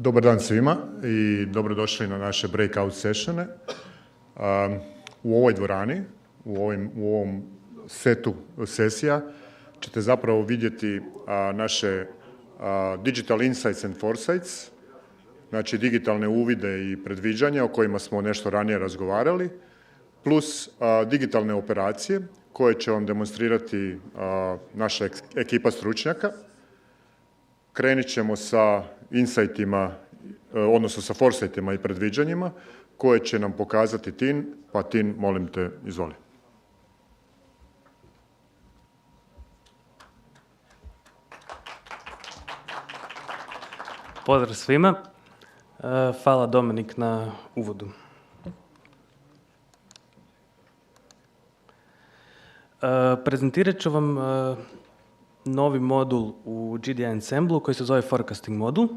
Dobar dan svima i dobrodošli na naše breakout sessione. U ovoj dvorani, u ovom setu sesija ćete zapravo vidjeti naše Digital Insights and Foresights, znači digitalne uvide i predviđanja o kojima smo nešto ranije razgovarali, plus digitalne operacije koje će vam demonstrirati naša ekipa stručnjaka. Krenit ćemo sa insightima, odnosno sa foresightima i predviđanjima koje će nam pokazati Tin, pa Tin, molim te, izvoli. Pozdrav svima. Hvala Dominik na uvodu. Prezentirat ću vam novi modul u GDI Ensemble koji se zove Forecasting modul.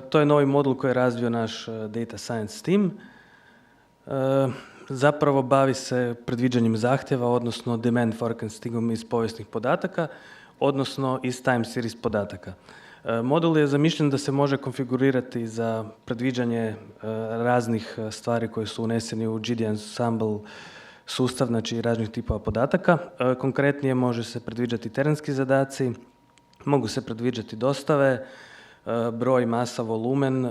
To je novi modul koji je razvio naš Data Science team. Zapravo bavi se predviđanjem zahtjeva, odnosno demand forecastingom iz povijesnih podataka, odnosno iz time series podataka. Modul je zamišljen da se može konfigurirati za predviđanje raznih stvari koje su uneseni u GDI Ensemble sustav, znači raznih tipova podataka. Konkretnije može se predviđati terenski zadaci, mogu se predviđati dostave, broj, masa, volumen,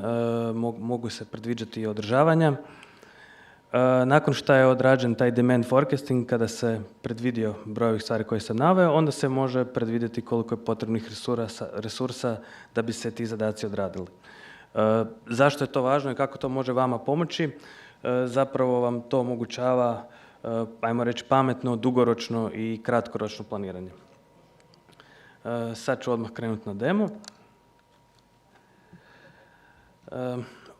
mogu se predviđati i održavanja. Nakon što je odrađen taj demand forecasting, kada se predvidio broj ovih stvari koje sam naveo, onda se može predvidjeti koliko je potrebnih resursa da bi se ti zadaci odradili. Zašto je to važno i kako to može vama pomoći? Zapravo vam to omogućava, ajmo reći, pametno, dugoročno i kratkoročno planiranje. Sad ću odmah krenuti na demo.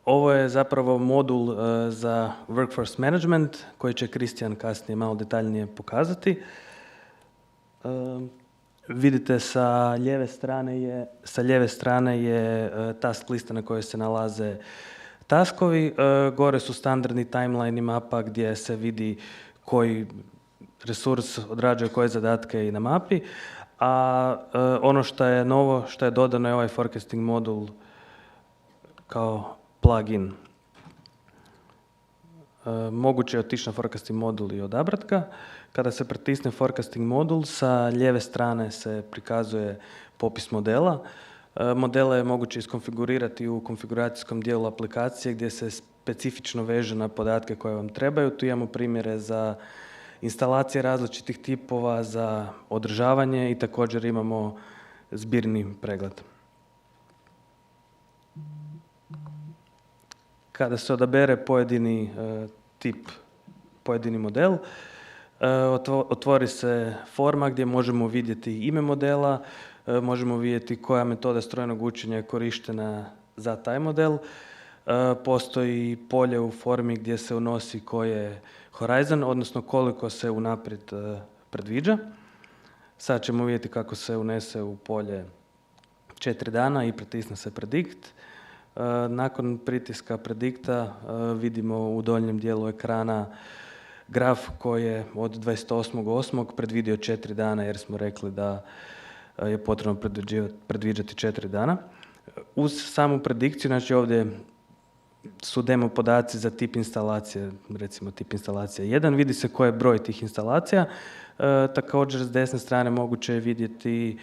Ovo je zapravo modul za workforce management koji će Kristijan kasnije malo detaljnije pokazati. Vidite sa lijeve strane je task lista na kojoj se nalaze taskovi. Gore su standardni timeline i mapa gdje se vidi koji resurs odrađuje koje zadatke i na mapi. A ono što je novo, što je dodano je ovaj forecasting modul kao plugin. Moguće je otići na forecasting modul i odabrati ga. Kada se pritisne forecasting modul, sa lijeve strane se prikazuje popis modela. Modele je moguće iskonfigurirati u konfiguracijskom dijelu aplikacije gdje se specifično veže na podatke koje vam trebaju. Tu imamo primjere za instalacije različitih tipova, za održavanje i također imamo zbirni pregled. Kada se odabere pojedini tip, pojedini model, otvori se forma gdje možemo vidjeti ime modela, možemo vidjeti koja metoda strojnog učenja je korištena za taj model. Postoji polje u formi gdje se unosi koji je horizon, odnosno koliko se unaprijed predviđa. Sad ćemo vidjeti kako se unese u polje 4 dana i pritisne se predict. Nakon pritiska predikta vidimo u donjem dijelu ekrana graf koji je od 28.8. predvidio 4 dana jer smo rekli da je potrebno predviđati 4 dana. Uz samu predikciju, znači ovdje su demo podaci za tip instalacije, recimo tip instalacije 1, vidi se koji je broj tih instalacija. Također s desne strane moguće je vidjeti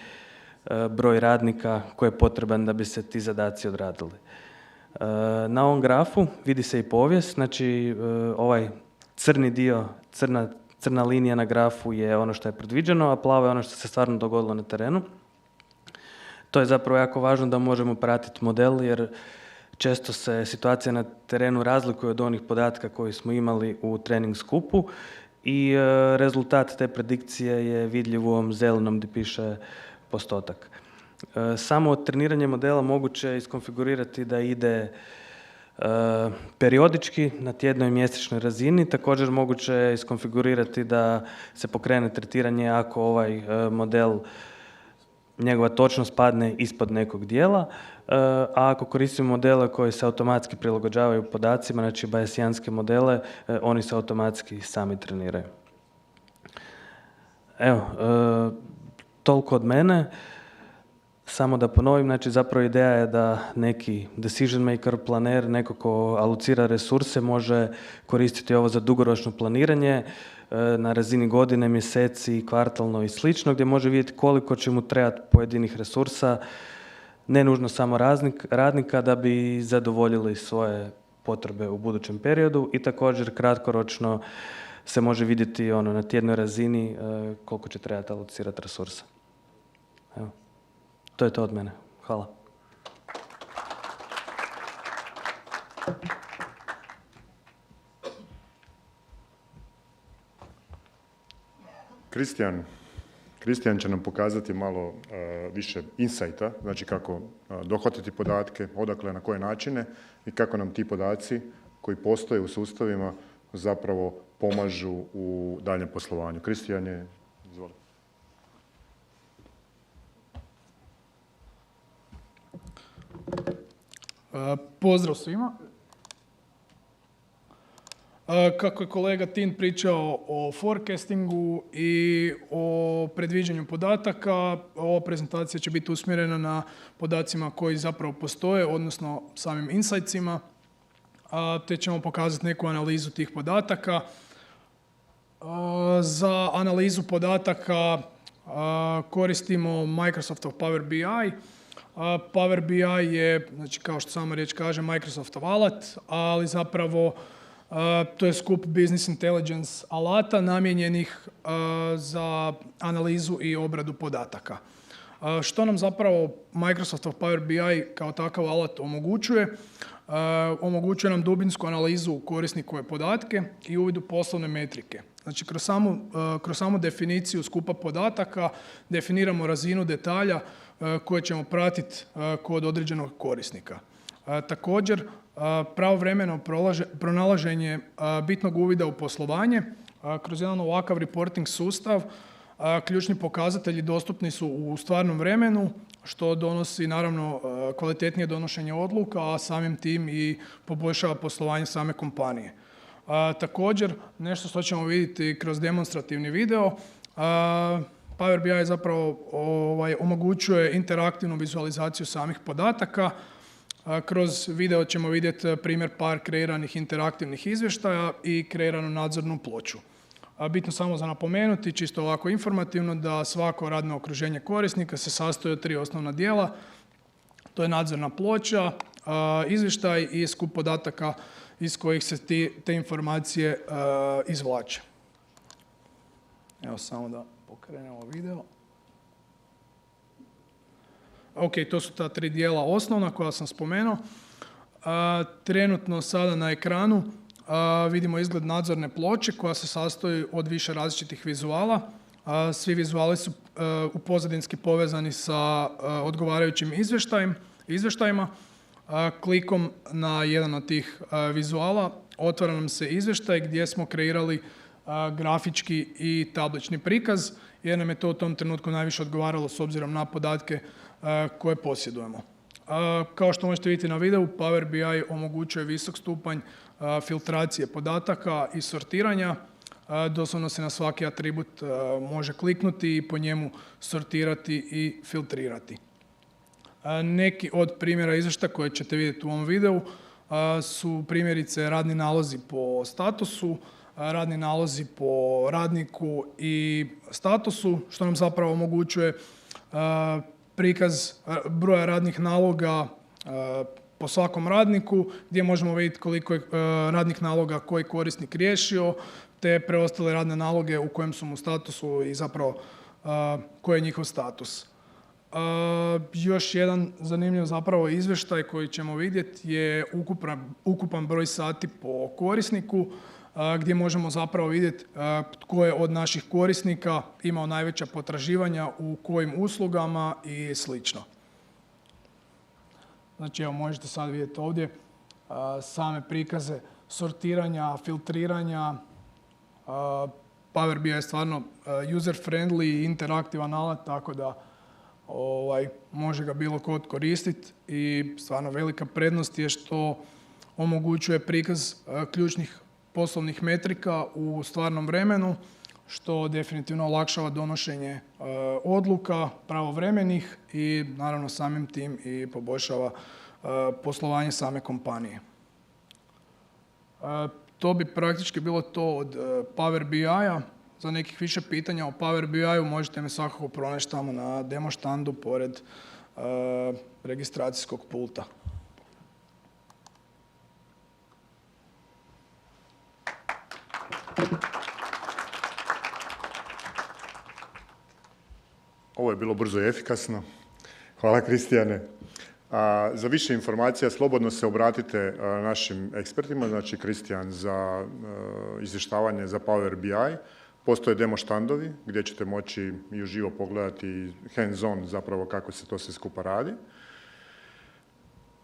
broj radnika koji je potreban da bi se ti zadaci odradili. Na ovom grafu vidi se i povijest, znači ovaj crni dio, crna linija na grafu je ono što je predviđeno, a plavo je ono što se stvarno dogodilo na terenu. To je zapravo jako važno da možemo pratiti model jer često se situacija na terenu razlikuje od onih podatka koji smo imali u trening skupu i rezultat te predikcije je vidljiv u ovom zelenom gdje piše postotak. Samo treniranje modela moguće je iskonfigurirati da ide periodički na tjednoj i mjesečnoj razini. Također moguće je iskonfigurirati da se pokrene tretiranje ako ovaj model, njegova točnost padne ispod nekog dijela, a ako koristimo modele koji se automatski prilagođavaju podacima, znači bayesianske modele, oni se automatski sami treniraju. Evo, toliko od mene. Samo da ponovim, znači zapravo ideja je da neki decision maker, planer, neko ko alucira resurse može koristiti ovo za dugoročno planiranje na razini godine, mjeseci, kvartalno i slično, gdje može vidjeti koliko će mu trebati pojedinih resursa, ne nužno samo radnika, da bi zadovoljili svoje potrebe u budućem periodu i također kratkoročno se može vidjeti na tjednoj razini koliko će trebati alocirati resursa. Evo. To je to od mene. Hvala. Kristijan će nam pokazati malo više insajta, znači kako dohvatiti podatke, odakle, na koje načine i kako nam ti podaci koji postoje u sustavima zapravo pomažu u daljem poslovanju. Kristijan je, izvoli. Pozdrav svima. Kako je kolega Tin pričao o forecastingu i o predviđanju podataka, ova prezentacija će biti usmjerena na podacima koji zapravo postoje, odnosno samim insightsima, te ćemo pokazati neku analizu tih podataka. Za analizu podataka koristimo Microsoftov Power BI. Power BI je, znači kao što sama riječ kaže, Microsoftov alat, ali zapravo to je skup business intelligence alata namijenjenih za analizu i obradu podataka. Što nam zapravo Microsoftov Power BI kao takav alat omogućuje? Omogućuje nam dubinsku analizu korisnikove podatke i uvid u poslovne metrike. Znači, kroz samu definiciju skupa podataka definiramo razinu detalja koje ćemo pratiti kod određenog korisnika. Također, pravovremeno pronalaženje bitnog uvida u poslovanje kroz jedan ovakav reporting sustav. Ključni pokazatelji dostupni su u stvarnom vremenu, što donosi naravno kvalitetnije donošenje odluka, a samim tim i poboljšava poslovanje same kompanije. Također, nešto što ćemo vidjeti kroz demonstrativni video, Power BI zapravo omogućuje interaktivnu vizualizaciju samih podataka. Kroz video ćemo vidjeti primjer par kreiranih interaktivnih izvještaja i kreiranu nadzornu ploču. Bitno samo za napomenuti, čisto ovako informativno, da svako radno okruženje korisnika se sastoji od 3 osnovna dijela. To je nadzorna ploča, izvještaj i skup podataka iz kojih se te informacije izvlače. Evo samo da pokrenemo video. Ok, to su ta 3 dijela osnovna koja sam spomenuo. Trenutno sada na ekranu vidimo izgled nadzorne ploče koja se sastoji od više različitih vizuala. Svi vizuali su upozadinski povezani sa odgovarajućim izvještajima. Klikom na jedan od tih vizuala otvara nam se izvještaj gdje smo kreirali grafički i tablični prikaz, jer nam je to u tom trenutku najviše odgovaralo s obzirom na podatke koje posjedujemo. Kao što možete vidjeti na videu, Power BI omogućuje visok stupanj filtracije podataka i sortiranja. Doslovno se na svaki atribut može kliknuti i po njemu sortirati i filtrirati. Neki od primjera izvještaja koje ćete vidjeti u ovom videu su primjerice radni nalozi po statusu, radni nalozi po radniku i statusu, što nam zapravo omogućuje prikaz broja radnih naloga po svakom radniku, gdje možemo vidjeti koliko je radnih naloga koji korisnik riješio, te preostale radne naloge u kojem su mu statusu i zapravo koji je njihov status. Još jedan zanimljiv zapravo izvještaj koji ćemo vidjeti je ukupan broj sati po korisniku, gdje možemo zapravo vidjeti tko je od naših korisnika imao najveća potraživanja u kojim uslugama i slično. Znači, evo, možete sad vidjeti ovdje same prikaze sortiranja, filtriranja. Power BI je stvarno user-friendly i interaktivan alat, tako da može ga bilo tko koristiti i stvarno velika prednost je što omogućuje prikaz ključnih poslovnih metrika u stvarnom vremenu, što definitivno olakšava donošenje odluka pravovremenih i naravno samim tim i poboljšava poslovanje same kompanije. To bi praktički bilo to od Power BI-a. Za nekih više pitanja o Power BI-u možete me svakako pronaći tamo na demo štandu pored registracijskog pulta. Ovo je bilo brzo i efikasno. Hvala, Kristijane. Za više informacija slobodno se obratite našim ekspertima, znači Kristijan za izvještavanje za Power BI. Postoje demo štandovi gdje ćete moći i uživo pogledati hands on zapravo kako se to sve skupa radi.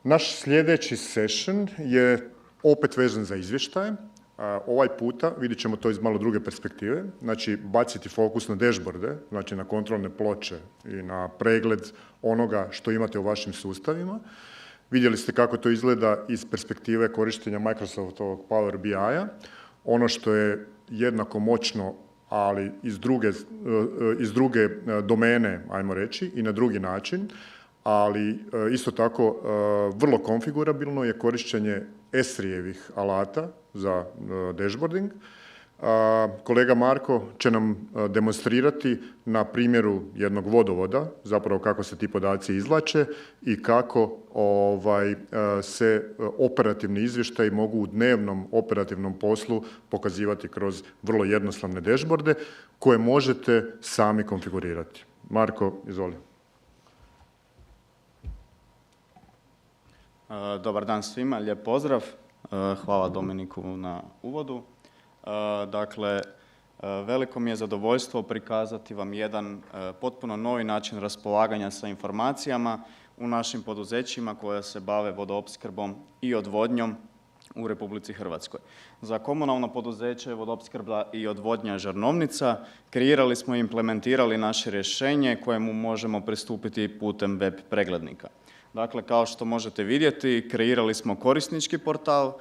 Naš sljedeći session je opet vezan za izvještaje. Ovaj puta vidjet ćemo to iz malo druge perspektive, znači baciti fokus na dashboarde, znači na kontrolne ploče i na pregled onoga što imate u vašim sustavima. Vidjeli ste kako to izgleda iz perspektive korištenja Microsoftovog Power BI-a. Ono što je jednako moćno, ali iz druge domene, ajmo reći, i na drugi način, ali isto tako vrlo konfigurabilno je korištenje Esrijevih alata za dashboarding. Kolega Marko će nam demonstrirati na primjeru jednog vodovoda, zapravo kako se ti podaci izvlače i kako se operativni izvještaji mogu u dnevnom operativnom poslu pokazivati kroz vrlo jednostavne dashboarde koje možete sami konfigurirati. Marko, izvoli. Dobar dan svima, lijep pozdrav. Hvala Dominiku na uvodu. Dakle, veliko mi je zadovoljstvo prikazati vam jedan potpuno novi način raspolaganja sa informacijama u našim poduzećima koja se bave vodoopskrbom i odvodnjom u Republici Hrvatskoj. Za komunalno poduzeće Vodoopskrba i odvodnja Žarnovnica kreirali smo i implementirali naše rješenje kojemu možemo pristupiti putem web preglednika. Dakle, kao što možete vidjeti, kreirali smo korisnički portal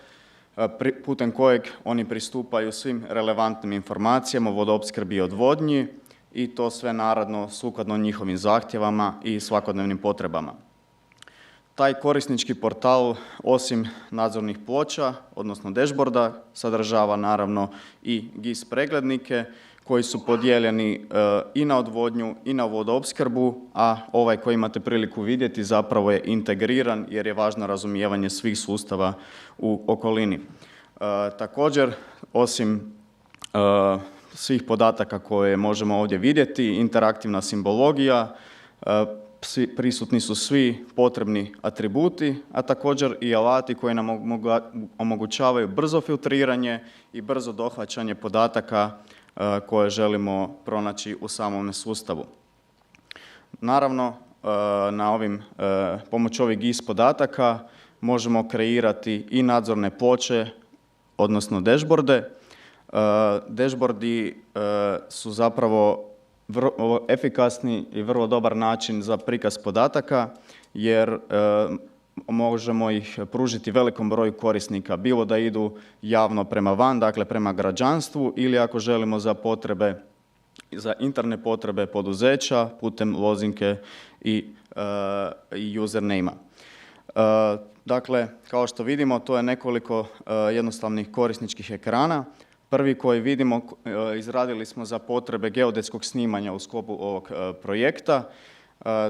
putem kojeg oni pristupaju svim relevantnim informacijama o vodoopskrbi i odvodnji i to sve naravno sukladno njihovim zahtjevama i svakodnevnim potrebama. Taj korisnički portal, osim nadzornih ploča, odnosno dashboarda, sadržava naravno i GIS preglednike koji su podijeljeni i na odvodnju i na vodoopskrbu, a ovaj koji imate priliku vidjeti zapravo je integriran jer je važno razumijevanje svih sustava u okolini. Također, osim svih podataka koje možemo ovdje vidjeti, interaktivna simbologija, prisutni su svi potrebni atributi, a također i alati koji nam omogućavaju brzo filtriranje i brzo dohvaćanje podataka koje želimo pronaći u samom sustavu. Naravno, pomoću ovih GIS podataka možemo kreirati i nadzorne ploče, odnosno dashboarde. Dashboardi su zapravo vrlo efikasni i vrlo dobar način za prikaz podataka, jer možemo ih pružiti velikom broju korisnika, bilo da idu javno prema van, dakle prema građanstvu, ili ako želimo za interne potrebe poduzeća putem lozinke i username-a. Dakle, kao što vidimo, to je nekoliko jednostavnih korisničkih ekrana. Prvi koji vidimo izradili smo za potrebe geodetskog snimanja u sklopu ovog projekta.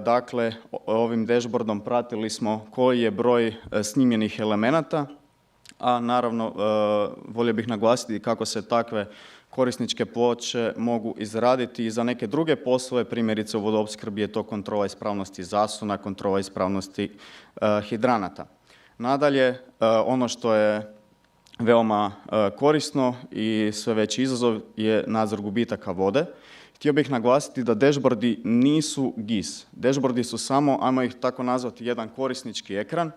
Dakle, ovim dashboardom pratili smo koji je broj snimljenih elemenata, a naravno volio bih naglasiti kako se takve korisničke ploče mogu izraditi i za neke druge poslove, primjerice u vodoopskrbi je to kontrola ispravnosti zasuna, kontrola ispravnosti hidranata. Nadalje, ono što je veoma korisno i sve veći izazov je nadzor gubitaka vode. Htio bih naglasiti da dashboardi nisu GIS. Dashboardi su samo, ajmo ih tako nazvati, jedan korisnički ekran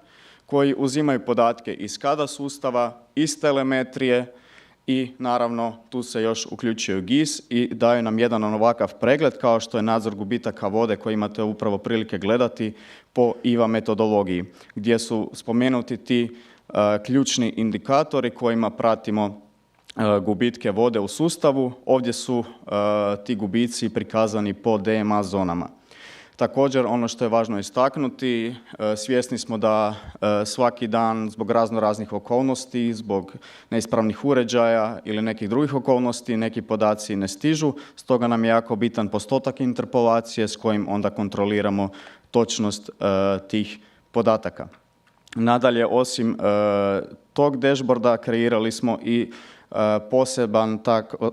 koji uzimaju podatke iz SCADA sustava, iz telemetrije i naravno tu se još uključuju GIS i daju nam jedan ovakav pregled kao što je nadzor gubitaka vode koji imate upravo prilike gledati po IVA metodologiji, gdje su spomenuti ti ključni indikatori kojima pratimo gubitke vode u sustavu. Ovdje su ti gubici prikazani po DMA zonama. Također, ono što je važno istaknuti, svjesni smo da svaki dan zbog raznih okolnosti, zbog neispravnih uređaja ili nekih drugih okolnosti, neki podaci ne stižu, stoga nam je jako bitan postotak interpolacije s kojim onda kontroliramo točnost tih podataka. Nadalje, osim tog dashboarda kreirali smo i poseban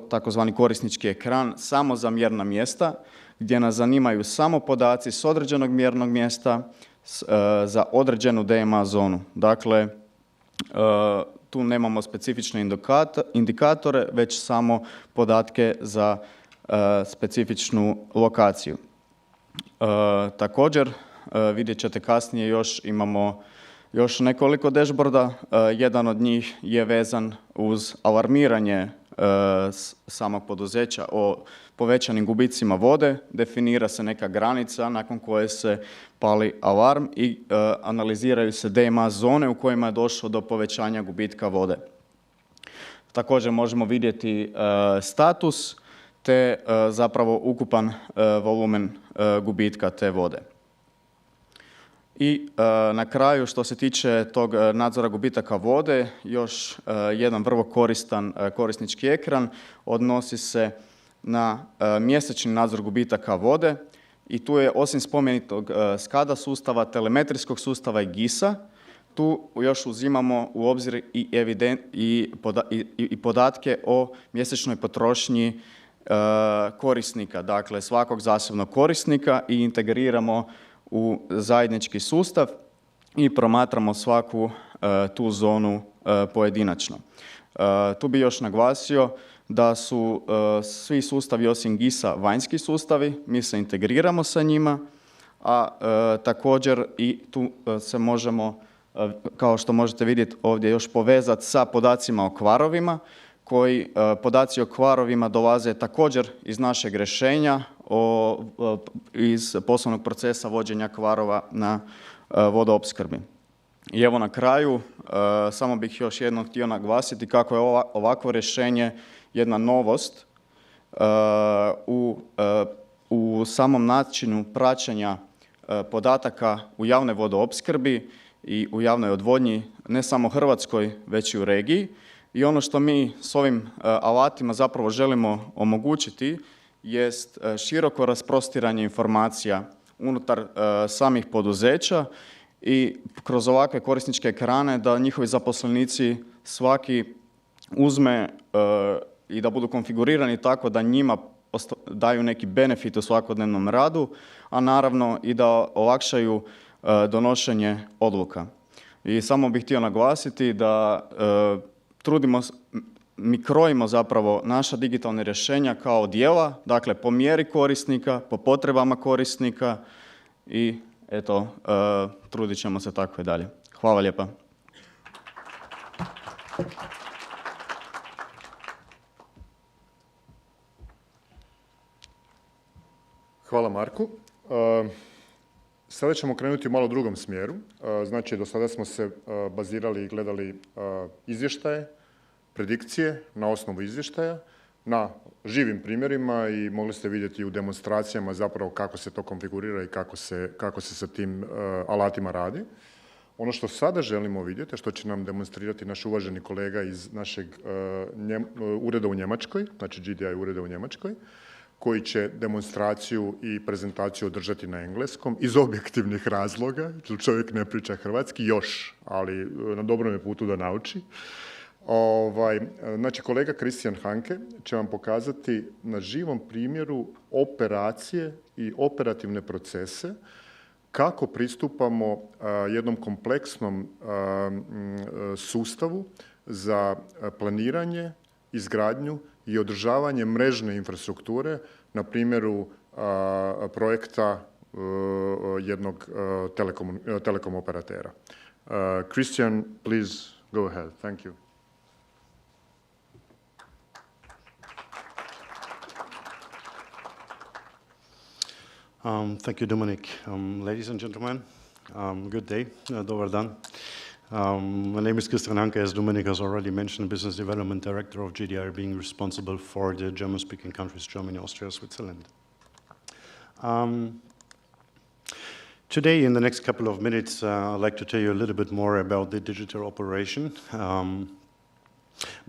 takozvani korisnički ekran samo za mjerna mjesta, gdje nas zanimaju samo podaci s određenog mjernog mjesta za određenu DMA zonu. Dakle, tu nemamo specifične indikatore, već samo podatke za specifičnu lokaciju. Također, vidjet ćete kasnije imamo još nekoliko dashboarda. Jedan od njih je vezan uz alarmiranje samog poduzeća o povećanim gubicima vode. Definira se neka granica nakon koje se pali alarm i analiziraju se DMA zone u kojima je došlo do povećanja gubitka vode. Također možemo vidjeti status te zapravo ukupan volumen gubitka te vode. I na kraju, što se tiče tog nadzora gubitaka vode, još jedan vrlo koristan korisnički ekran odnosi se na mjesečni nadzor gubitaka vode i tu je osim spomenutog SCADA sustava, telemetrijskog sustava i GIS-a, tu još uzimamo u obzir i podatke o mjesečnoj potrošnji korisnika, dakle svakog zasebnog korisnika, i integriramo u zajednički sustav i promatramo svaku tu zonu pojedinačno. Tu bi još naglasio da su svi sustavi osim GIS-a vanjski sustavi, mi se integriramo sa njima, a također i tu se možemo, kao što možete vidjeti ovdje, još povezati sa podacima o kvarovima, koji podaci o kvarovima dolaze također iz našeg rješenja iz poslovnog procesa vođenja kvarova na vodoopskrbi. I evo na kraju, samo bih još jednom htio naglasiti kako je ovakvo rješenje jedna novost u samom načinu praćenja podataka u javnoj vodoopskrbi i u javnoj odvodnji, ne samo Hrvatskoj, već i u regiji. I ono što mi s ovim alatima zapravo želimo omogućiti jest široko rasprostiranje informacija unutar samih poduzeća i kroz ovakve korisničke ekrane da njihovi zaposlenici svaki uzme i da budu konfigurirani tako da njima daju neki benefit u svakodnevnom radu, a naravno i da olakšaju donošenje odluka. I samo bih htio naglasiti da mi krojimo zapravo naša digitalna rješenja kao dijela, dakle po mjeri korisnika, po potrebama korisnika i eto, trudit ćemo se tako i dalje. Hvala lijepa. Hvala Marku. Sada ćemo krenuti u malo drugom smjeru. Znači, do sada smo se bazirali i gledali izvještaje, predikcije na osnovu izvještaja, na živim primjerima i mogli ste vidjeti u demonstracijama zapravo kako se to konfigurira i kako se sa tim alatima radi. Ono što sada želimo vidjeti, što će nam demonstrirati naš uvaženi kolega iz našeg ureda u Njemačkoj, znači GDI ureda u Njemačkoj, koji će demonstraciju i prezentaciju održati na engleskom iz objektivnih razloga, jer čovjek ne priča hrvatski još, ali na dobrom je putu da nauči. Znači, kolega Christian Hanke će vam pokazati na živom primjeru operacije i operativne procese kako pristupamo jednom kompleksnom sustavu za planiranje, izgradnju i održavanje mrežne infrastrukture na primjeru projekta jednog telekom operatera. Christian, please go ahead. Thank you. Thank you, Dominik. Ladies and gentlemen, good day. Dobar dan. My name is Christian Hanke, as Dominik has already mentioned, Business Development Director of GDI, being responsible for the German-speaking countries, Germany, Austria, Switzerland. Today, in the next couple of minutes, I'd like to tell you a little bit more about the digital operation.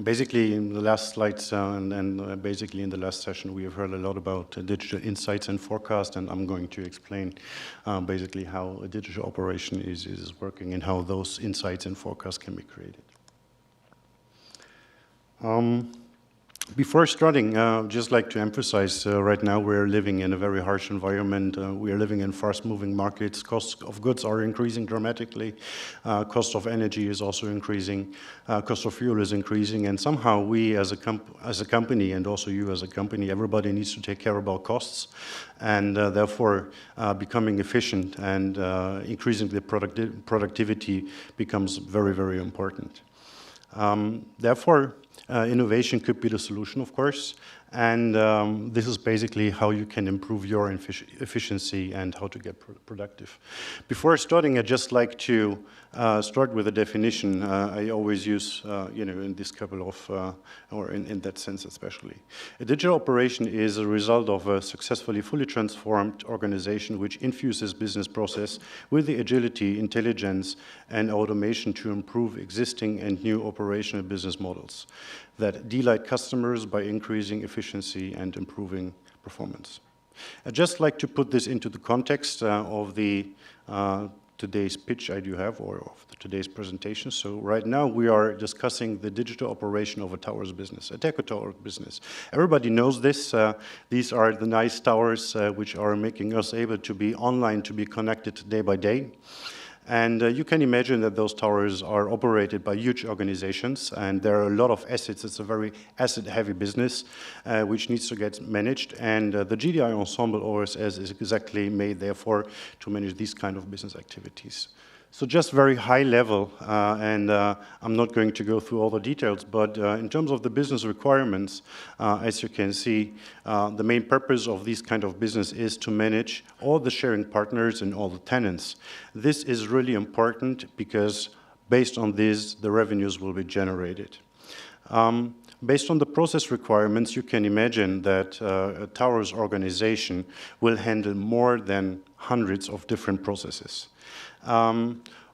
Basically, in the last slides and basically in the last session, we have heard a lot about digital insights and forecast, and I'm going to explain basically how a digital operation is working and how those insights and forecasts can be created. Before starting, I'd just like to emphasize right now we're living in a very harsh environment. We are living in fast-moving markets. Costs of goods are increasing dramatically. Cost of energy is also increasing. Cost of fuel is increasing. And somehow we as a company, and also you as a company, everybody needs to take care about costs. And therefore, becoming efficient and increasing the productivity becomes very, very important. Therefore, innovation could be the solution, of course, and this is basically how you can improve your efficiency and how to get productive. Before starting, I'd just like to start with a definition I always use, in this couple of, or in that sense especially. A digital operation is a result of a successfully fully transformed organization which infuses business process with the agility, intelligence, and automation to improve existing and new operational business models that delight customers by increasing efficiency and improving performance. I'd just like to put this into the context of the today's pitch I do have, or of today's presentation. So right now we are discussing the digital operation of a towers business, a telco tower business. Everybody knows this. These are the nice towers which are making us able to be online, to be connected day by day. And you can imagine that those towers are operated by huge organizations, and there are a lot of assets. It's a very asset-heavy business, which needs to get managed. And the GDI Ensemble OSS is exactly made, therefore, to manage these kind of business activities. So just very high level, and I'm not going to go through all the details, but in terms of the business requirements, as you can see, the main purpose of this kind of business is to manage all the sharing partners and all the tenants. This is really important because based on this, the revenues will be generated. Based on the process requirements, you can imagine that a towers organization will handle more than hundreds of different processes.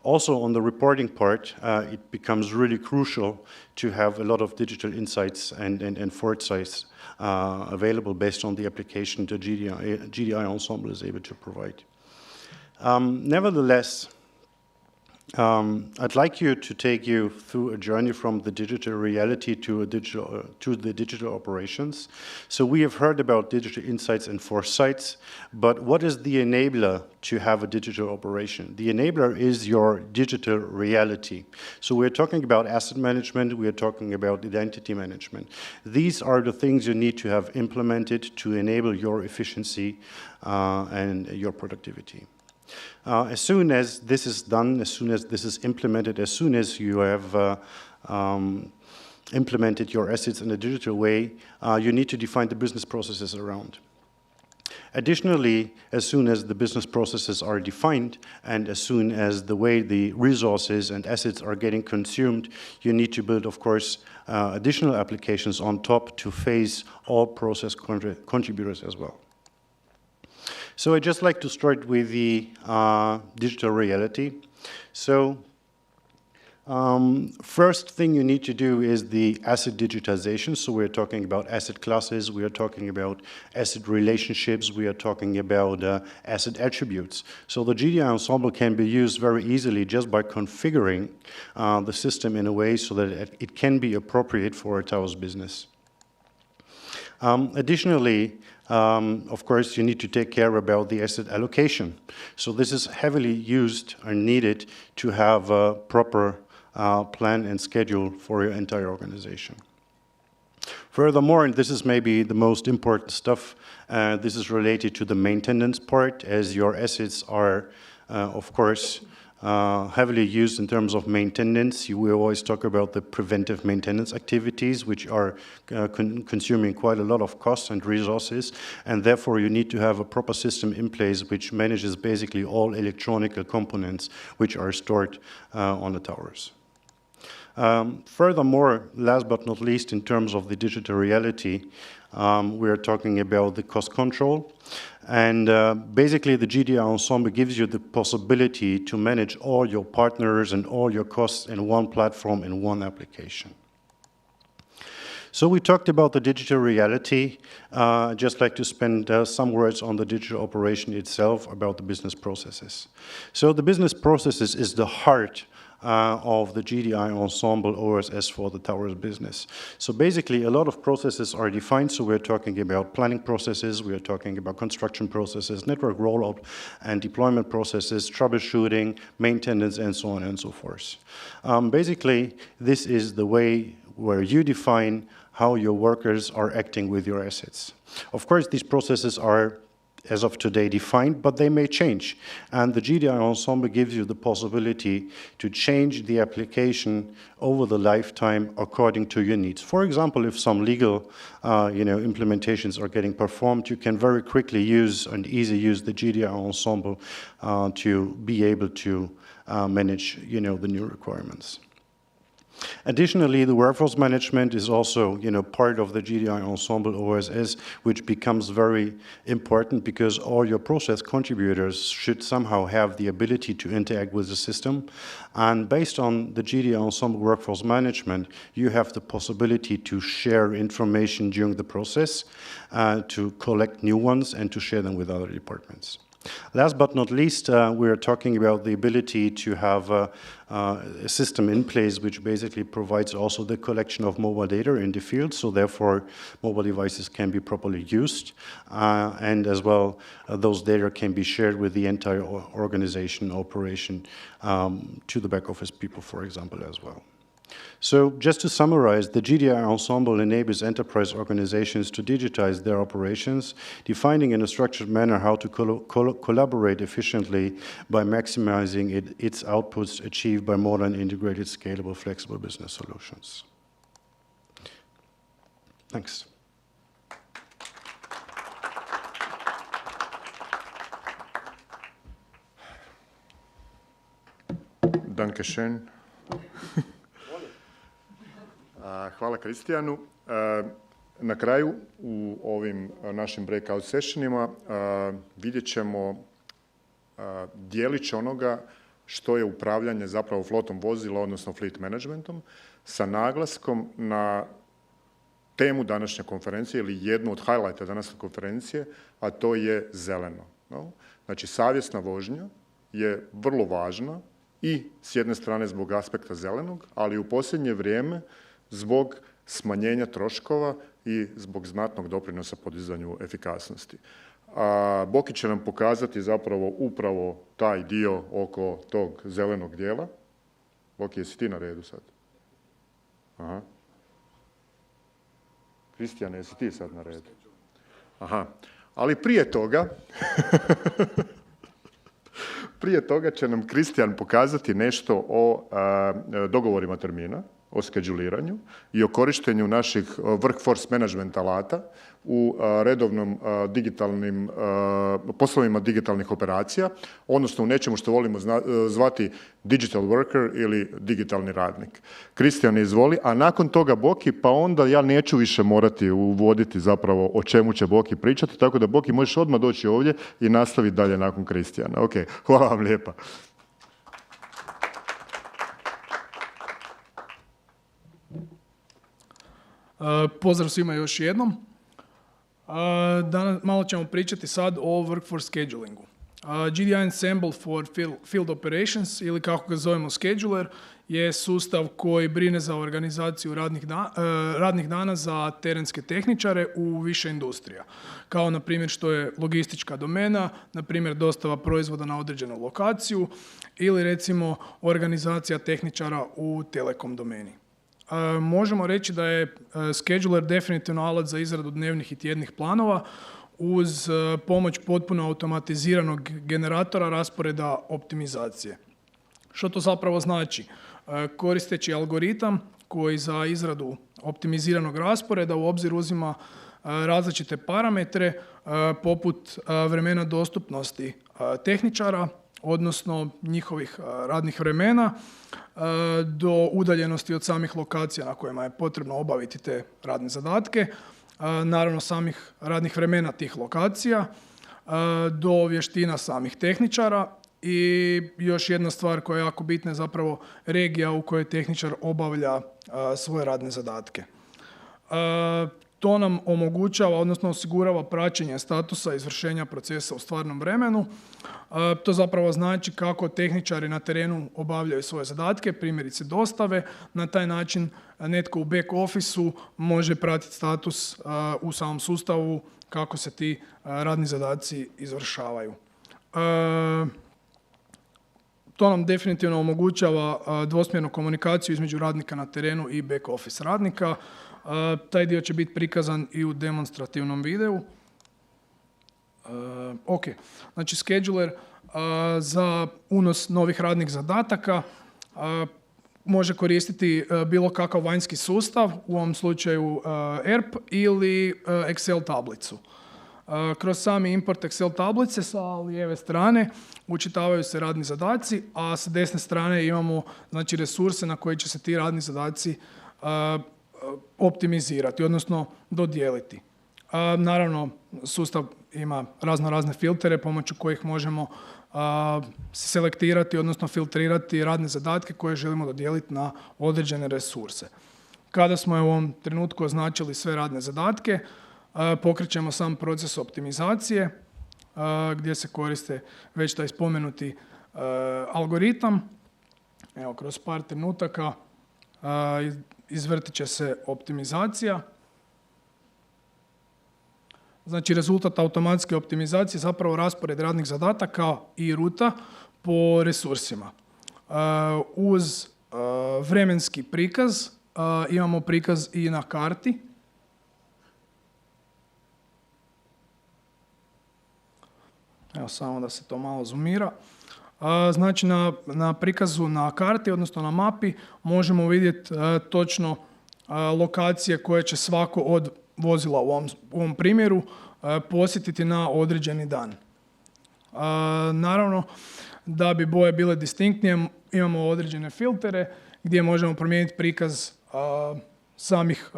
Also, on the reporting part, it becomes really crucial to have a lot of digital insights and foresights available based on the application the GDI Ensemble is able to provide. Nevertheless, I'd like to take you through a journey from the digital reality to the digital operations. So we have heard about digital insights and foresights, but what is the enabler to have a digital operation? The enabler is your digital reality. So we're talking about asset management, we're talking about identity management. These are the things you need to have implemented to enable your efficiency and your productivity. As soon as this is done, as soon as this is implemented, as soon as you have implemented your assets in a digital way, you need to define the business processes around. Additionally, as soon as the business processes are defined and as soon as the way the resources and assets are getting consumed, you need to build, of course, additional applications on top to face all process contributors as well. So I'd just like to start with the digital reality. So first thing you need to do is the asset digitization. So we're talking about asset classes, we are talking about asset relationships, we are talking about asset attributes. So the GDI Ensemble can be used very easily just by configuring the system in a way so that it can be appropriate for a towers business. Additionally, of course, you need to take care about the asset allocation. So this is heavily used or needed to have a proper plan and schedule for your entire organization. Furthermore, and this is maybe the most important stuff, this is related to the maintenance part, as your assets are, of course, heavily used in terms of maintenance. We always talk about the preventive maintenance activities, which are consuming quite a lot of costs and resources, and therefore you need to have a proper system in place which manages basically all electronic components which are stored on the towers. Furthermore, last but not least, in terms of the digital reality, we are talking about the cost control. And basically, the GDI Ensemble gives you the possibility to manage all your partners and all your costs in one platform, in one application. So we talked about the digital reality. I'd just like to spend some words on the digital operation itself, about the business processes. So the business processes is the heart of the GDI Ensemble OSS for the towers business. So basically, a lot of processes are defined. So we're talking about planning processes, we're talking about construction processes, network rollout and deployment processes, troubleshooting, maintenance, and so on and so forth. Basically, this is the way where you define how your workers are acting with your assets. Of course, these processes are as of today defined, but they may change. And the GDI Ensemble gives you the possibility to change the application over the lifetime according to your needs. For example, if some legal implementations are getting performed, you can very quickly use and easily use the GDI Ensemble to be able to manage the new requirements. Additionally, the workforce management is also, part of the GDI Ensemble OSS, which becomes very important because all your process contributors should somehow have the ability to interact with the system. And based on the GDI Ensemble workforce management, you have the possibility to share information during the process, to collect new ones, and to share them with other departments. Last but not least, we are talking about the ability to have a system in place which basically provides also the collection of mobile data in the field, so therefore mobile devices can be properly used, and as well those data can be shared with the entire organization operation to the back office people, for example, as well. So just to summarize, the GDI Ensemble enables enterprise organizations to digitize their operations, defining in a structured manner how to collaborate efficiently by maximizing its outputs achieved by modern, integrated, scalable, flexible business solutions. Thanks. Danke schön. Hvala Kristijanu. Na kraju u ovim našim breakout sessionima vidjet ćemo dijelić onoga što je upravljanje zapravo flotom vozila, odnosno fleet managementom, sa naglaskom na temu današnje konferencije ili jednu od highlighta današnje konferencije, a to je zeleno. Znači, savjesna vožnja je vrlo važna i s jedne strane zbog aspekta zelenog, ali u posljednje vrijeme zbog smanjenja troškova i zbog znatnog doprinosa podizanju efikasnosti. Boki će nam pokazati zapravo upravo taj dio oko tog zelenog dijela. Boki, jesi ti na redu sad? Aha. Kristijane, jesi ti sad na redu? Aha. Ali prije toga će nam Kristijan pokazati nešto o dogovorima termina, o skeđuliranju i o korištenju naših workforce management alata u redovnom poslovima digitalnih operacija, odnosno u nečemu što volimo zvati digital worker ili digitalni radnik. Kristijan, izvoli, a nakon toga Boki, pa onda ja neću više morati uvoditi zapravo o čemu će Boki pričati, tako da Boki možeš odmah doći ovdje i nastaviti dalje nakon Kristijana. Ok, hvala vam lijepa. Pozdrav svima još jednom. Danas malo ćemo pričati sad o workforce schedulingu. GDI Ensemble for Field Operations, ili kako ga zovemo scheduler, je sustav koji brine za organizaciju radnih dana za terenske tehničare u više industrija. Kao na primjer što je logistička domena, na primjer dostava proizvoda na određenu lokaciju ili recimo organizacija tehničara u telekom domeni. Možemo reći da je scheduler definitivno alat za izradu dnevnih i tjednih planova uz pomoć potpuno automatiziranog generatora rasporeda optimizacije. Što to zapravo znači? Koristeći algoritam koji za izradu optimiziranog rasporeda u obzir uzima različite parametre poput vremena dostupnosti tehničara, odnosno njihovih radnih vremena, do udaljenosti od samih lokacija na kojima je potrebno obaviti te radne zadatke, naravno samih radnih vremena tih lokacija, do vještina samih tehničara i još jedna stvar koja je jako bitna je zapravo regija u kojoj tehničar obavlja svoje radne zadatke. To nam omogućava, odnosno osigurava praćenje statusa izvršenja procesa u stvarnom vremenu. To zapravo znači kako tehničari na terenu obavljaju svoje zadatke, primjerice dostave. Na taj način netko u back office-u može pratiti status u samom sustavu kako se ti radni zadaci izvršavaju. To nam definitivno omogućava dvosmjernu komunikaciju između radnika na terenu i back office radnika. Taj dio će biti prikazan i u demonstrativnom videu. Ok, znači scheduler za unos novih radnih zadataka može koristiti bilo kakav vanjski sustav, u ovom slučaju ERP ili Excel tablicu. Kroz sami import Excel tablice sa lijeve strane učitavaju se radni zadaci, a sa desne strane imamo znači, resurse na koje će se ti radni zadaci optimizirati, odnosno dodijeliti. Naravno, sustav ima razne filtere pomoću kojih možemo selektirati, odnosno filtrirati radne zadatke koje želimo dodijeliti na određene resurse. Kada smo u ovom trenutku označili sve radne zadatke, pokrećemo sam proces optimizacije gdje se koriste već taj spomenuti algoritam. Evo, kroz par trenutaka izvrtit će se optimizacija. Znači, rezultat automatske optimizacije je zapravo raspored radnih zadataka i ruta po resursima. Uz vremenski prikaz imamo prikaz i na karti. Evo, samo da se to malo zoomira. Znači, na prikazu na karti, odnosno na mapi, možemo vidjeti točno lokacije koje će svako od vozila u ovom primjeru posjetiti na određeni dan. Naravno, da bi boje bile distinktnije, imamo određene filtere gdje možemo promijeniti prikaz samih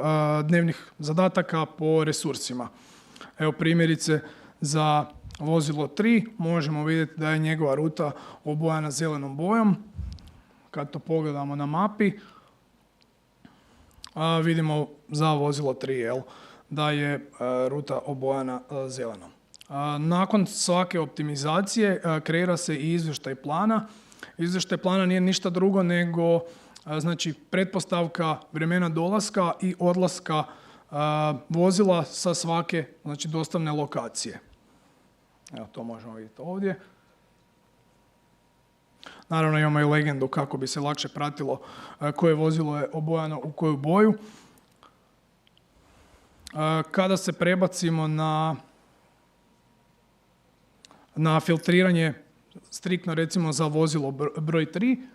dnevnih zadataka po resursima. Evo, primjerice za vozilo 3 možemo vidjeti da je njegova ruta obojana zelenom bojom. Kad to pogledamo na mapi, vidimo za vozilo 3L da je ruta obojana zelenom. Nakon svake optimizacije kreira se i izvještaj plana. Izvještaj plana nije ništa drugo nego znači, pretpostavka vremena dolaska i odlaska vozila sa svake znači, dostavne lokacije. Evo, to možemo vidjeti ovdje. Naravno, imamo i legendu kako bi se lakše pratilo koje vozilo je obojano u koju boju. Kada se prebacimo na filtriranje, striktno recimo za vozilo broj 3,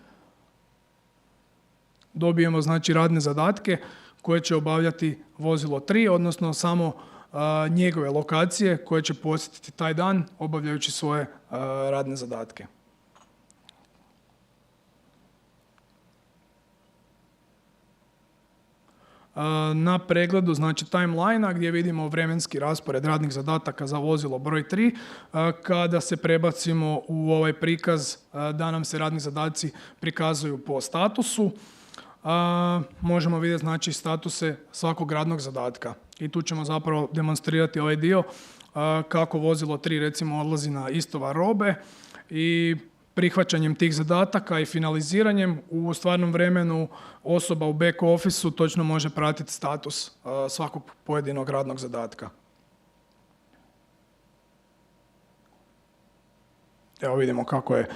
dobijemo znači radne zadatke koje će obavljati vozilo 3, odnosno samo njegove lokacije koje će posjetiti taj dan obavljajući svoje radne zadatke. Na pregledu znači timeline-a gdje vidimo vremenski raspored radnih zadataka za vozilo broj 3, kada se prebacimo u ovaj prikaz da nam se radni zadaci prikazuju po statusu, možemo vidjeti znači statuse svakog radnog zadatka. I tu ćemo zapravo demonstrirati ovaj dio kako vozilo 3 recimo odlazi na istovar robe i prihvaćanjem tih zadataka i finaliziranjem u stvarnom vremenu osoba u back office-u točno može pratiti status svakog pojedinog radnog zadatka. Evo vidimo kako je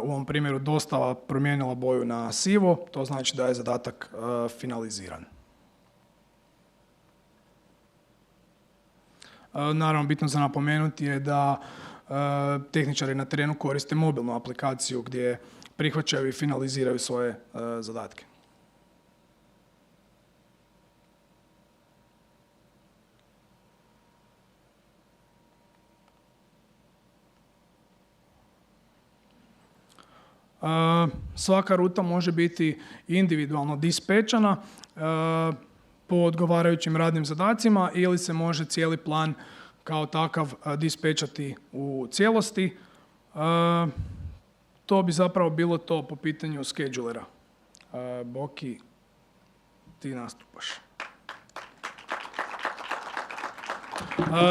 u ovom primjeru dostava promijenila boju na sivo, to znači da je zadatak finaliziran. Naravno, bitno za napomenuti je da tehničari na terenu koriste mobilnu aplikaciju gdje prihvaćaju i finaliziraju svoje zadatke. Svaka ruta može biti individualno dispečana po odgovarajućim radnim zadacima ili se može cijeli plan kao takav dispečati u cijelosti. To bi zapravo bilo to po pitanju schedulera. Boki, ti nastupaš.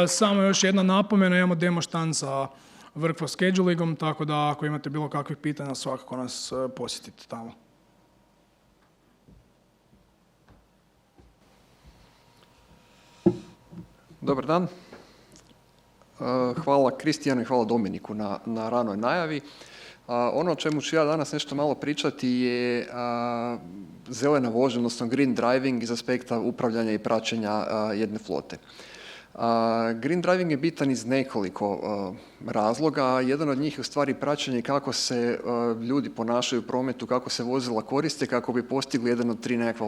Samo još jedna napomena, imamo demo štand sa workflow schedulingom, tako da ako imate bilo kakvih pitanja, svakako nas posjetite tamo. Dobar dan. Hvala Kristijanu i hvala Dominiku na ranoj najavi. Ono o čemu ću ja danas nešto malo pričati je zelena vožnja, odnosno green driving iz aspekta upravljanja i praćenja jedne flote. Green driving je bitan iz nekoliko razloga. Jedan od njih je u stvari praćenje kako se ljudi ponašaju u prometu, kako se vozila koriste, kako bi postigli jedan od 3 nekakva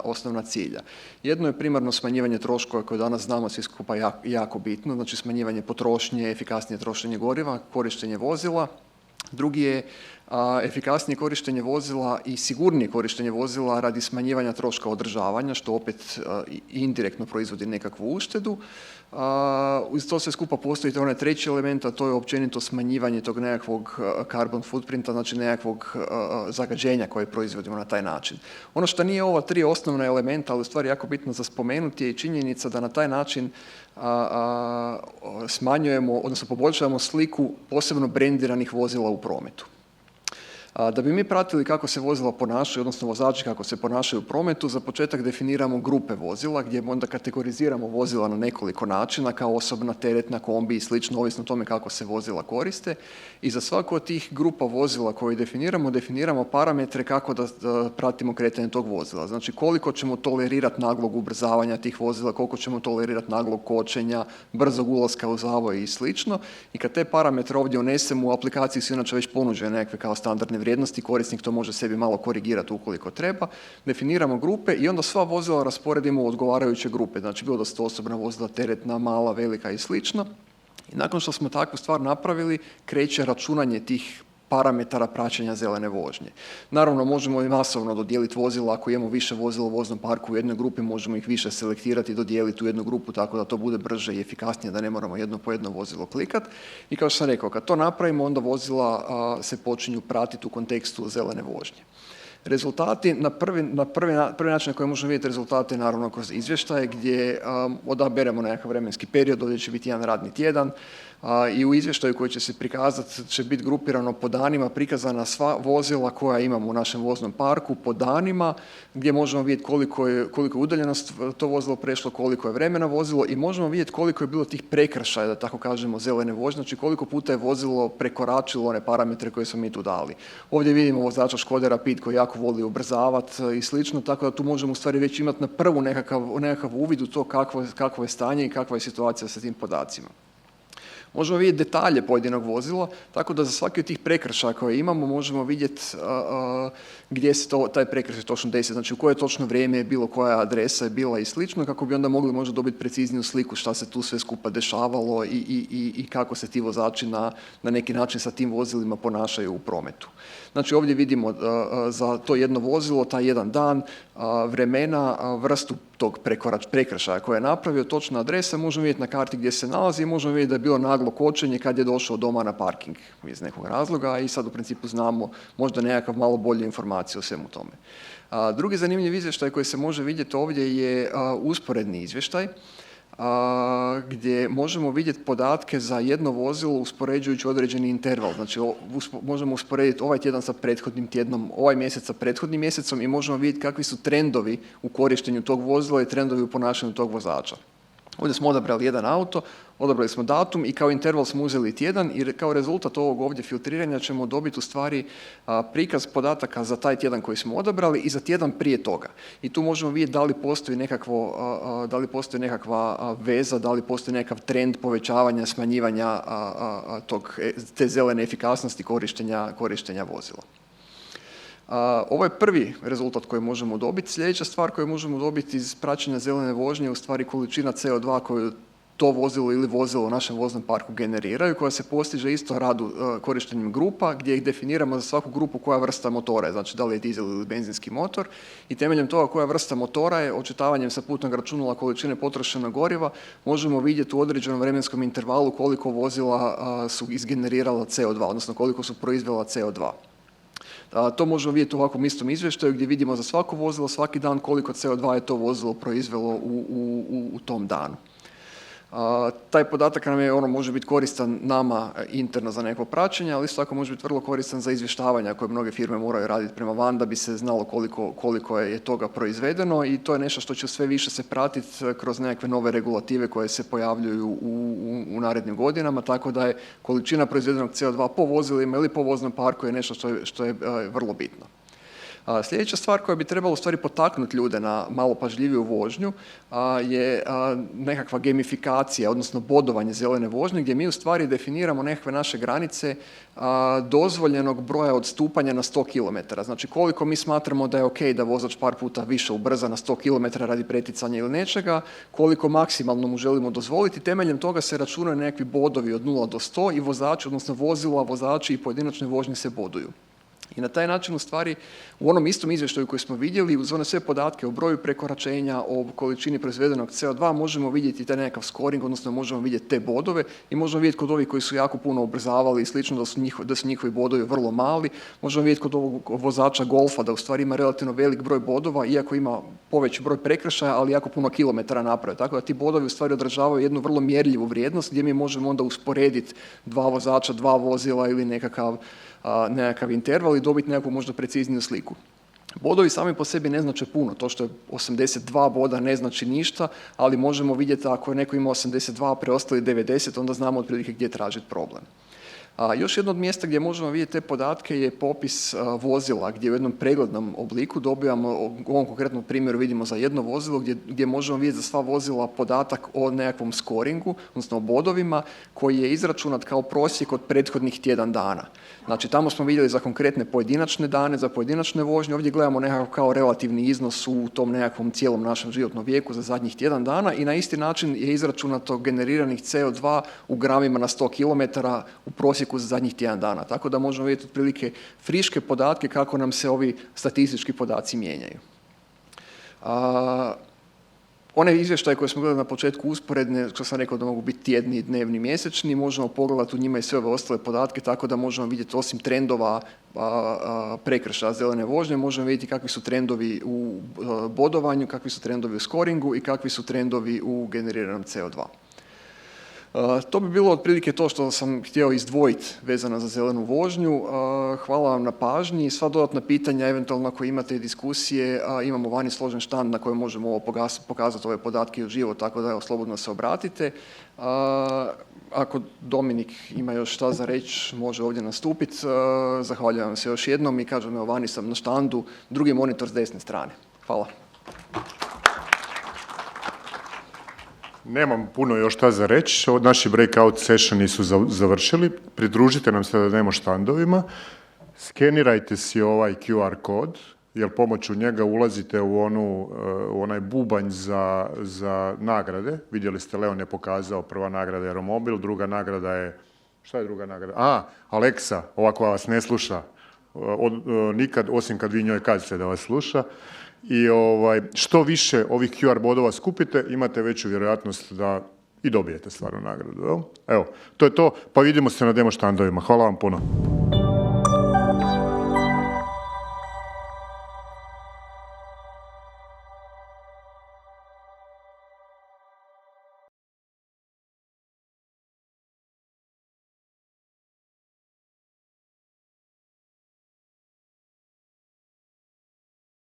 osnovna cilja. Jedno je primarno smanjivanje troškova koje danas znamo svi skupa jako bitno, znači smanjivanje potrošnje, efikasnije trošenje goriva, korištenje vozila. Drugi je efikasnije korištenje vozila i sigurnije korištenje vozila radi smanjivanja troška održavanja, što opet indirektno proizvodi nekakvu uštedu. Uz to sve skupa postoji onaj treći element, a to je općenito smanjivanje tog nekakvog carbon footprinta, znači nekakvog zagađenja koje proizvodimo na taj način. Ono što nije ova 3 osnovna elementa, ali u stvari jako bitno za spomenuti je i činjenica da na taj način smanjujemo, odnosno poboljšavamo sliku posebno brendiranih vozila u prometu. Da bi mi pratili kako se vozila ponašaju, odnosno vozači kako se ponašaju u prometu, za početak definiramo grupe vozila gdje onda kategoriziramo vozila na nekoliko načina, kao osobna, teretna, kombi i slično, ovisno o tome kako se vozila koriste. I za svaku od tih grupa vozila koje definiramo parametre kako da pratimo kretanje tog vozila. Znači koliko ćemo tolerirati naglog ubrzavanja tih vozila, koliko ćemo tolerirati naglog kočenja, brzog ulaska u zavoj i slično. I kad te parametre ovdje unesemo, u aplikaciji su inače već ponuđene nekakve kao standardne vrijednosti, korisnik to može sebi malo korigirati ukoliko treba, definiramo grupe i onda sva vozila rasporedimo u odgovarajuće grupe, znači bilo da su to osobna vozila, teretna, mala, velika i slično. I nakon što smo takvu stvar napravili, kreće računanje tih parametara praćenja zelene vožnje. Naravno, možemo i masovno dodijeliti vozila, ako imamo više vozila u voznom parku u jednoj grupi, možemo ih više selektirati i dodijeliti u jednu grupu, tako da to bude brže i efikasnije, da ne moramo jedno po jedno vozilo klikati. I kao što sam rekao, kad to napravimo, onda vozila se počinju pratiti u kontekstu zelene vožnje. Rezultati, na prvi način na koji možemo vidjeti rezultate, naravno kroz izvještaje gdje odaberemo nekakav vremenski period, ovdje će biti jedan radni tjedan, i u izvještaju koji će se prikazati će biti grupirano po danima, prikazana sva vozila koja imamo u našem voznom parku po danima, gdje možemo vidjeti koliko je udaljenost to vozilo prešlo, koliko je vremena vozilo i možemo vidjeti koliko je bilo tih prekršaja, da tako kažemo, zelene vožnje, znači koliko puta je vozilo prekoračilo one parametre koje smo mi tu dali. Ovdje vidimo vozača Škode Rapid koji jako voli ubrzavati i slično, tako da tu možemo u stvari već imati na prvu nekakav uvid u to kakvo je stanje i kakva je situacija sa tim podacima. Možemo vidjeti detalje pojedinog vozila, tako da za svaki od tih prekršaja koje imamo možemo vidjeti gdje se taj prekršaj točno desi, znači u koje točno vrijeme je bilo, koja adresa je bila i slično, kako bi onda mogli možda dobiti precizniju sliku šta se tu sve skupa dešavalo i kako se ti vozači na neki način sa tim vozilima ponašaju u prometu. Znači ovdje vidimo za to jedno vozilo, taj jedan dan, vremena, vrstu tog prekršaja koje je napravio, točna adresa, možemo vidjeti na karti gdje se nalazi i možemo vidjeti da je bilo naglo kočenje kad je došao doma na parking iz nekog razloga i sad u principu znamo možda nekakav malo bolje informacije o svemu tome. Drugi zanimljiv izvještaj koji se može vidjeti ovdje je usporedni izvještaj, gdje možemo vidjeti podatke za jedno vozilo uspoređujući određeni interval. Znači možemo usporediti ovaj tjedan sa prethodnim tjednom, ovaj mjesec sa prethodnim mjesecom i možemo vidjeti kakvi su trendovi u korištenju tog vozila i trendovi u ponašanju tog vozača. Ovdje smo odabrali jedan auto, odabrali smo datum i kao interval smo uzeli tjedan i kao rezultat ovog ovdje filtriranja ćemo dobiti u stvari prikaz podataka za taj tjedan koji smo odabrali i za tjedan prije toga. I tu možemo vidjeti da li postoji nekakva veza, da li postoji nekakav trend povećavanja, smanjivanja te zelene efikasnosti korištenja vozila. Ovo je prvi rezultat koji možemo dobiti. Sljedeća stvar koju možemo dobiti iz praćenja zelene vožnje je u stvari količina CO2 koju to vozilo ili vozilo u našem voznom parku generiraju, koja se postiže isto radu korištenjem grupa, gdje ih definiramo za svaku grupu koja vrsta motora je, znači da li je dizel ili benzinski motor, i temeljem toga koja vrsta motora je, očitavanjem sa putnog računala količine potrošenog goriva, možemo vidjeti u određenom vremenskom intervalu koliko vozila su izgenerirala CO2, odnosno koliko su proizvela CO2. To možemo vidjeti u ovakvom istom izvještaju gdje vidimo za svako vozilo svaki dan koliko CO2 je to vozilo proizvelo u tom danu. Taj podatak nam je, može biti koristan nama interno za neko praćenje, ali isto tako može biti vrlo koristan za izvještavanja koje mnoge firme moraju raditi prema van da bi se znalo koliko je toga proizvedeno, i to je nešto što će sve više se pratiti kroz nekakve nove regulative koje se pojavljuju u narednim godinama, tako da je količina proizvedenog CO2 po vozilima ili po voznom parku je nešto što je vrlo bitno. Sljedeća stvar koja bi trebala u stvari potaknuti ljude na malo pažljiviju vožnju je nekakva gamifikacija, odnosno bodovanje zelene vožnje, gdje mi u stvari definiramo nekakve naše granice dozvoljenog broja odstupanja na 100 km. Znači koliko mi smatramo da je ok da vozač par puta više ubrza na 100 km radi preticanja ili nečega, koliko maksimalno mu želimo dozvoliti. Temeljem toga se računaju nekakvi bodovi od 0 do 100 i vozači, odnosno vozila, vozači i pojedinačne vožnje se boduju. I na taj način u stvari u onom istom izvještaju koji smo vidjeli uz one sve podatke o broju prekoračenja, o količini proizvedenog CO2 možemo vidjeti taj nekakav scoring, odnosno možemo vidjeti te bodove i možemo vidjeti kod ovih koji su jako puno ubrzavali i slično da su njihovi bodovi vrlo mali. Možemo vidjeti kod ovog vozača Golfa da u stvari ima relativno velik broj bodova iako ima poveći broj prekršaja, ali jako puno kilometara naprave. Tako da ti bodovi u stvari odražavaju jednu vrlo mjerljivu vrijednost gdje mi možemo onda usporediti dva vozača, dva vozila ili nekakav interval i dobiti nekakvu možda precizniju sliku. Bodovi sami po sebi ne znače puno, to što je 82 boda ne znači ništa, ali možemo vidjeti ako je neko imao 82, a preostali 90, onda znamo otprilike gdje tražiti problem. Još jedno od mjesta gdje možemo vidjeti te podatke je popis vozila, gdje u jednom preglednom obliku dobijamo, u ovom konkretnom primjeru vidimo za jedno vozilo gdje možemo vidjeti za sva vozila podatak o nekakvom scoringu, odnosno o bodovima, koji je izračunat kao prosjek od prethodnih tjedan dana. Znači tamo smo vidjeli za konkretne pojedinačne dane, za pojedinačne vožnje, ovdje gledamo nekakav kao relativni iznos u tom nekakvom cijelom našem životnom vijeku za zadnjih tjedan dana i na isti način je izračunato generiranih CO2 u gramima na 100 km u prosjeku za zadnjih tjedan dana. Tako da možemo vidjeti otprilike friške podatke kako nam se ovi statistički podaci mijenjaju. One izvještaje koje smo gledali na početku usporedne, što sam rekao da mogu biti tjedni, dnevni, mjesečni, možemo pogledati u njima i sve ove ostale podatke, tako da možemo vidjeti osim trendova prekršaja zelene vožnje, možemo vidjeti kakvi su trendovi u bodovanju, kakvi su trendovi u scoringu i kakvi su trendovi u generiranom CO2. To bi bilo otprilike to što sam htio izdvojiti vezano za zelenu vožnju. Hvala vam na pažnji. Sva dodatna pitanja, eventualno ako imate diskusije, imamo vani složen štand na kojem možemo pokazati ove podatke uživo, tako da slobodno se obratite. Ako Dominik ima još šta za reći, može ovdje nastupiti. Zahvaljujem vam se još jednom i kažem, evo vani sam na štandu, drugi monitor s desne strane. Hvala. Nemam puno još šta za reći, naši breakout sessioni su završili, pridružite nam se na demo štandovima, skenirajte si ovaj QR kod, jer pomoću njega ulazite u onaj bubanj za nagrade. Vidjeli ste, Leon je pokazao, prva nagrada je Romobil, druga nagrada je, šta je druga nagrada? Alexa, ova koja vas ne sluša, nikad, osim kad vi njoj kažete da vas sluša. I što više ovih QR bodova skupite, imate veću vjerojatnost da i dobijete stvarno nagradu. Evo, to je to, pa vidimo se na demo štandovima. Hvala vam puno.